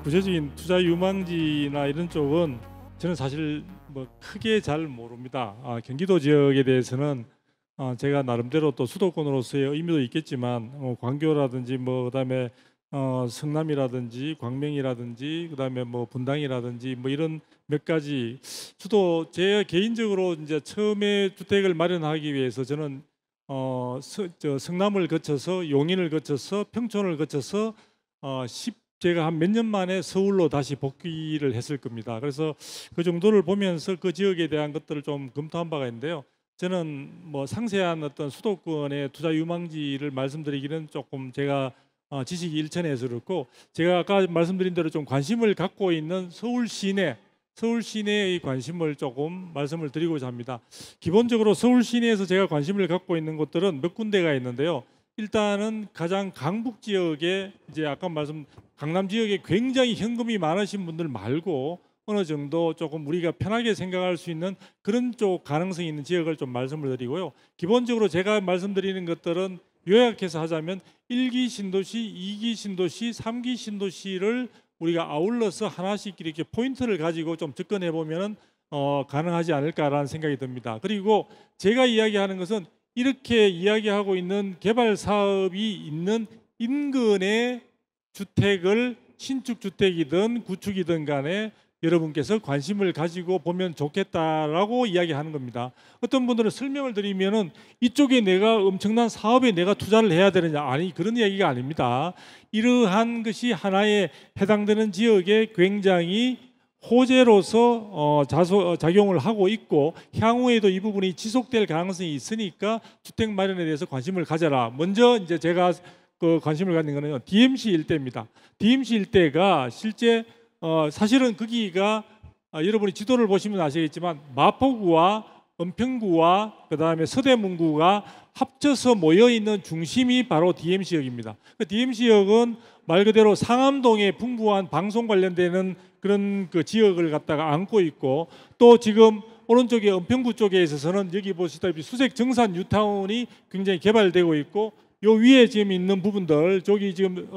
구체적인 투자 유망지나 이런 쪽은 저는 사실 뭐 크게 잘 모릅니다. 경기도 지역에 대해서는 제가 나름대로 또 수도권으로서의 의미도 있겠지만 광교라든지 뭐 그다음에 성남이라든지 광명이라든지 그다음에 뭐 분당이라든지 뭐 이런 몇 가지 주도 제 개인적으로 이제 처음에 주택을 마련하기 위해서 저는 성남을 거쳐서 용인을 거쳐서 평촌을 거쳐서 제가 한 몇 년 만에 서울로 다시 복귀를 했을 겁니다. 그래서 그 정도를 보면서 그 지역에 대한 것들을 좀 검토한 바가 있는데요. 저는 뭐 상세한 어떤 수도권의 투자 유망지를 말씀드리기는 조금 제가 지식이 일천해서 그렇고, 제가 아까 말씀드린 대로 좀 관심을 갖고 있는 서울 시내의 관심을 조금 말씀을 드리고자 합니다. 기본적으로 서울 시내에서 제가 관심을 갖고 있는 곳들은 몇 군데가 있는데요. 일단은 가장 강북 지역에 이제 아까 강남 지역에 굉장히 현금이 많으신 분들 말고 어느 정도 조금 우리가 편하게 생각할 수 있는 그런 쪽 가능성이 있는 지역을 좀 말씀을 드리고요. 기본적으로 제가 말씀드리는 것들은 요약해서 하자면 1기 신도시, 2기 신도시, 3기 신도시를 우리가 아울러서 하나씩 이렇게 포인트를 가지고 좀 접근해 보면은 가능하지 않을까라는 생각이 듭니다. 그리고 제가 이야기하는 것은 이렇게 이야기하고 있는 개발 사업이 있는 인근의 주택을 신축 주택이든 구축이든 간에 여러분께서 관심을 가지고 보면 좋겠다라고 이야기하는 겁니다. 어떤 분들은 설명을 드리면은 이쪽에 내가 엄청난 사업에 내가 투자를 해야 되느냐, 아니 그런 이야기가 아닙니다. 이러한 것이 하나에 해당되는 지역에 굉장히 호재로서 작용을 하고 있고 향후에도 이 부분이 지속될 가능성이 있으니까 주택 마련에 대해서 관심을 가져라. 먼저 이제 제가 그 관심을 갖는 거는 DMC 일대입니다. DMC 일대가 실제 사실은 거기가 여러분이 지도를 보시면 아시겠지만 마포구와 은평구와 그다음에 서대문구가 합쳐서 모여 있는 중심이 바로 DMC역입니다. 그 DMC역은 말 그대로 상암동의 풍부한 방송 관련되는 그런 그 지역을 갖다가 안고 있고, 또 지금 오른쪽에 은평구 쪽에 있어서는 여기 보시다시피 수색 정산 뉴타운이 굉장히 개발되고 있고, 요 위에 지금 있는 부분들, 저기 지금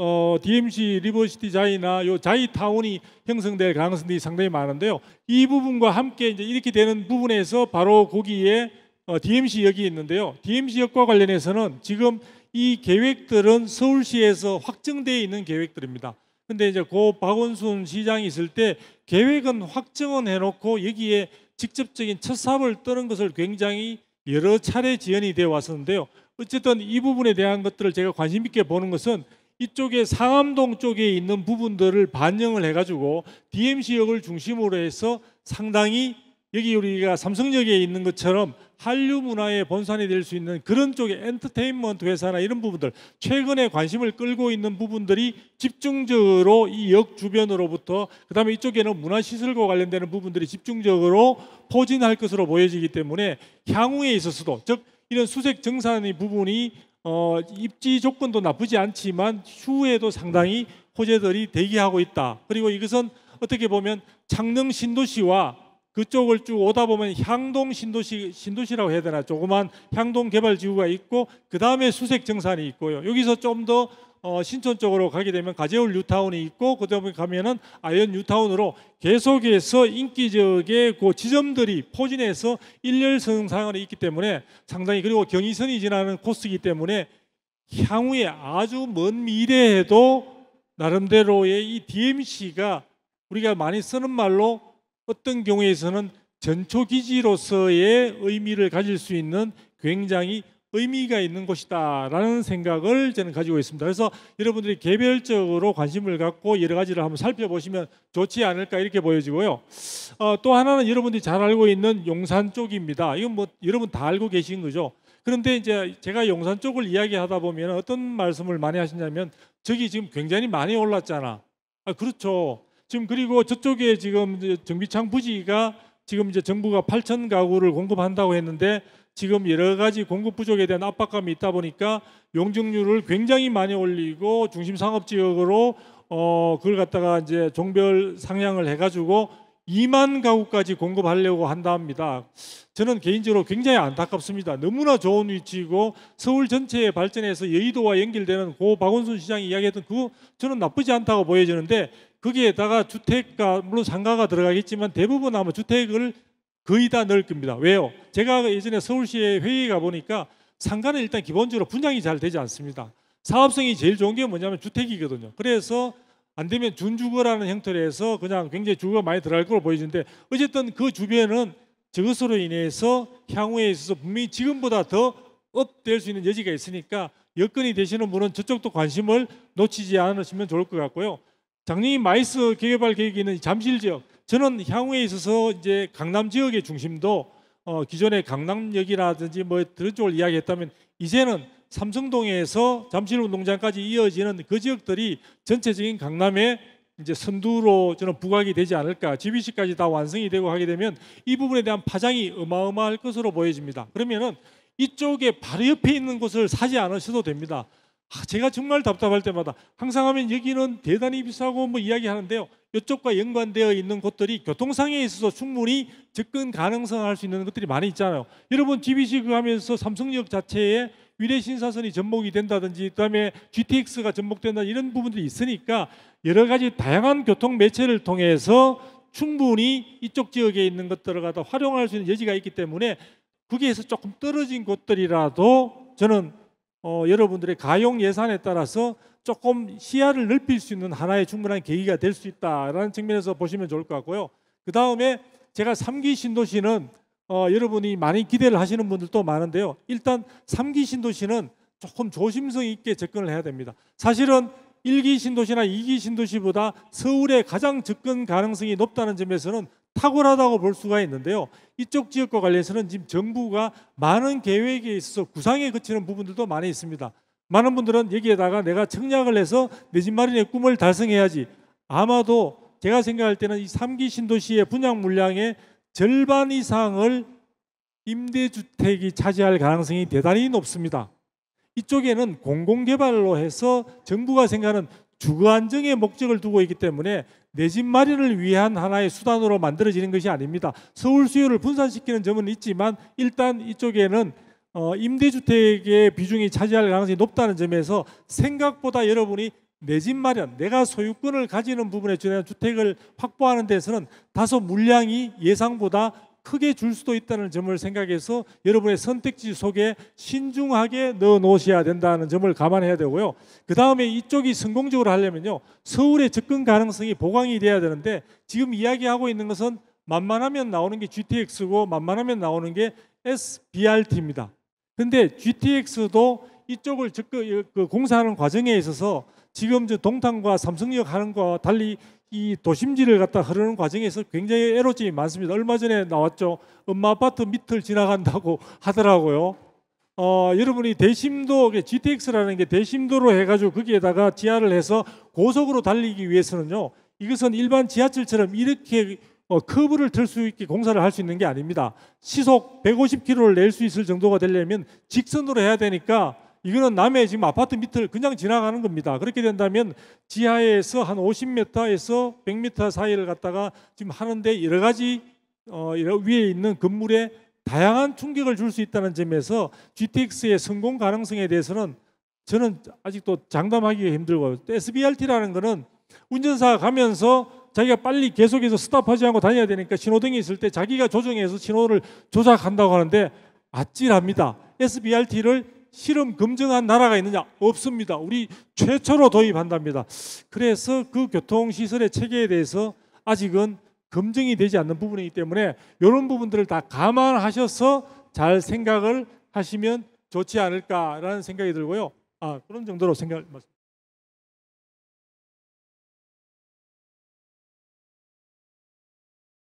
DMC 리버시티 자이나 요 자이타운이 형성될 가능성이 상당히 많은데요. 이 부분과 함께 이제 이렇게 되는 부분에서 바로 거기에 DMC역이 있는데요. DMC역과 관련해서는 지금 이 계획들은 서울시에서 확정되어 있는 계획들입니다. 근데 이제 고 박원순 시장이 있을 때 계획은 확정은 해놓고 여기에 직접적인 첫 삽을 뜨는 것을 굉장히 여러 차례 지연이 되어 왔었는데요. 어쨌든 이 부분에 대한 것들을 제가 관심 있게 보는 것은 이쪽에 상암동 쪽에 있는 부분들을 반영을 해가지고 DMC역을 중심으로 해서 상당히 여기 우리가 삼성역에 있는 것처럼 한류 문화의 본산이 될 수 있는 그런 쪽의 엔터테인먼트 회사나 이런 부분들, 최근에 관심을 끌고 있는 부분들이 집중적으로 이 역 주변으로부터, 그다음에 이쪽에는 문화시설과 관련되는 부분들이 집중적으로 포진할 것으로 보여지기 때문에 향후에 있어서도, 즉 이런 수색 정산의 부분이 입지 조건도 나쁘지 않지만 추후에도 상당히 호재들이 대기하고 있다. 그리고 이것은 어떻게 보면 창녕 신도시와 그쪽을 쭉 오다 보면 향동 신도시라고 해야 되나, 조그만 향동 개발지구가 있고 그 다음에 수색 정산이 있고요. 여기서 좀 더 신촌 쪽으로 가게 되면 가재울 뉴타운이 있고 그 다음에 가면은 아현 뉴타운으로 계속해서 인기적의 그 지점들이 포진해서 일렬선 상황이 있기 때문에 상당히, 그리고 경의선이 지나는 코스이기 때문에 향후에 아주 먼 미래에도 나름대로의 이 DMC가 우리가 많이 쓰는 말로 어떤 경우에서는 전초기지로서의 의미를 가질 수 있는 굉장히 의미가 있는 곳이다라는 생각을 저는 가지고 있습니다. 그래서 여러분들이 개별적으로 관심을 갖고 여러 가지를 한번 살펴보시면 좋지 않을까 이렇게 보여지고요. 또 하나는 여러분들이 잘 알고 있는 용산 쪽입니다. 이건 뭐 여러분 다 알고 계신 거죠. 그런데 이제 제가 용산 쪽을 이야기하다 보면 어떤 말씀을 많이 하시냐면 저기 지금 굉장히 많이 올랐잖아. 그렇죠. 지금 그리고 저쪽에 지금 정비창 부지가 지금 이제 정부가 8천 가구를 공급한다고 했는데 지금 여러 가지 공급 부족에 대한 압박감이 있다 보니까 용적률을 굉장히 많이 올리고 중심 상업 지역으로 그걸 갖다가 이제 종별 상향을 해가지고 2만 가구까지 공급하려고 한답니다. 저는 개인적으로 굉장히 안타깝습니다. 너무나 좋은 위치이고 서울 전체의 발전에서 여의도와 연결되는 고 박원순 시장이 이야기했던 그거 저는 나쁘지 않다고 보여지는데, 거기에다가 주택가 물론 상가가 들어가겠지만 대부분 아마 주택을 거의 다 넣을 겁니다. 왜요? 제가 예전에 서울시에 회의에 가보니까 상가는 일단 기본적으로 분양이 잘 되지 않습니다. 사업성이 제일 좋은 게 뭐냐면 주택이거든요. 그래서 안 되면 준주거라는 형태로 해서 그냥 굉장히 주거가 많이 들어갈 걸로 보여지는데, 어쨌든 그 주변은 저것으로 인해서 향후에 있어서 분명히 지금보다 더 업될 수 있는 여지가 있으니까 여건이 되시는 분은 저쪽도 관심을 놓치지 않으시면 좋을 것 같고요. 장래인 마이스 개발 계획이 있는 잠실 지역, 저는 향후에 있어서 이제 강남 지역의 중심도 기존의 강남역이라든지 뭐 그런 쪽을 이야기했다면, 이제는 삼성동에서 잠실운동장까지 이어지는 그 지역들이 전체적인 강남의 이제 선두로 저는 부각이 되지 않을까. GBC까지 다 완성이 되고 하게 되면 이 부분에 대한 파장이 어마어마할 것으로 보여집니다. 그러면은 이쪽에 바로 옆에 있는 곳을 사지 않으셔도 됩니다. 제가 정말 답답할 때마다 항상 하면 여기는 대단히 비싸고 뭐 이야기하는데요. 이쪽과 연관되어 있는 곳들이 교통상에 있어서 충분히 접근 가능성을 할 수 있는 것들이 많이 있잖아요. 여러분 GBC 그 하면서 삼성역 자체에 위례 신사선이 접목이 된다든지 그다음에 GTX가 접목된다, 이런 부분들이 있으니까 여러 가지 다양한 교통 매체를 통해서 충분히 이쪽 지역에 있는 것들을 갖다 활용할 수 있는 여지가 있기 때문에 거기에서 조금 떨어진 곳들이라도 저는 여러분들의 가용 예산에 따라서 조금 시야를 넓힐 수 있는 하나의 충분한 계기가 될 수 있다라는 측면에서 보시면 좋을 것 같고요. 그 다음에 제가 3기 신도시는 여러분이 많이 기대를 하시는 분들도 많은데요. 일단 3기 신도시는 조금 조심성 있게 접근을 해야 됩니다. 사실은 1기 신도시나 2기 신도시보다 서울의 가장 접근 가능성이 높다는 점에서는 탁월하다고 볼 수가 있는데요. 이쪽 지역과 관련해서는 지금 정부가 많은 계획에 있어서 구상에 그치는 부분들도 많이 있습니다. 많은 분들은 여기에다가 내가 청약을 해서 내 집 마련의 꿈을 달성해야지. 아마도 제가 생각할 때는 이 3기 신도시의 분양 물량의 절반 이상을 임대주택이 차지할 가능성이 대단히 높습니다. 이쪽에는 공공개발로 해서 정부가 생각하는 주거 안정의 목적을 두고 있기 때문에 내 집 마련을 위한 하나의 수단으로 만들어지는 것이 아닙니다. 서울 수요를 분산시키는 점은 있지만 일단 이쪽에는 임대주택의 비중이 차지할 가능성이 높다는 점에서 생각보다 여러분이 내 집 마련, 내가 소유권을 가지는 부분에 대한 주택을 확보하는 데서는 다소 물량이 예상보다 크게 줄 수도 있다는 점을 생각해서 여러분의 선택지 속에 신중하게 넣어 놓으셔야 된다는 점을 감안해야 되고요. 그 다음에 이쪽이 성공적으로 하려면요, 서울의 접근 가능성이 보강이 돼야 되는데 지금 이야기하고 있는 것은 만만하면 나오는 게 GTX고 만만하면 나오는 게 SBRT입니다. 근데 GTX도 이쪽을 공사하는 과정에 있어서 지금 저 동탄과 삼성역 하는 거와 달리 이 도심지를 갖다 흐르는 과정에서 굉장히 애로점이 많습니다. 얼마 전에 나왔죠. 엄마 아파트 밑을 지나간다고 하더라고요. 여러분이 대심도 GTX라는 게 대심도로 해가지고 거기에다가 지하를 해서 고속으로 달리기 위해서는요, 이것은 일반 지하철처럼 이렇게 커브를 틀 수 있게 공사를 할 수 있는 게 아닙니다. 시속 150km를 낼 수 있을 정도가 되려면 직선으로 해야 되니까 이거는 남의 지금 아파트 밑을 그냥 지나가는 겁니다. 그렇게 된다면 지하에서 한 50m에서 100m 사이를 갖다가 지금 하는데 여러 가지 위에 있는 건물에 다양한 충격을 줄 수 있다는 점에서 GTX의 성공 가능성에 대해서는 저는 아직도 장담하기가 힘들고요. SBRT라는 거는 운전사가 가면서 자기가 빨리 계속해서 스탑하지 않고 다녀야 되니까 신호등이 있을 때 자기가 조정해서 신호를 조작한다고 하는데 아찔합니다. SBRT를 실험 검증한 나라가 있느냐? 없습니다. 우리 최초로 도입한답니다. 그래서 그 교통시설의 체계에 대해서 아직은 검증이 되지 않는 부분이기 때문에 이런 부분들을 다 감안하셔서 잘 생각을 하시면 좋지 않을까라는 생각이 들고요. 그런 정도로 생각을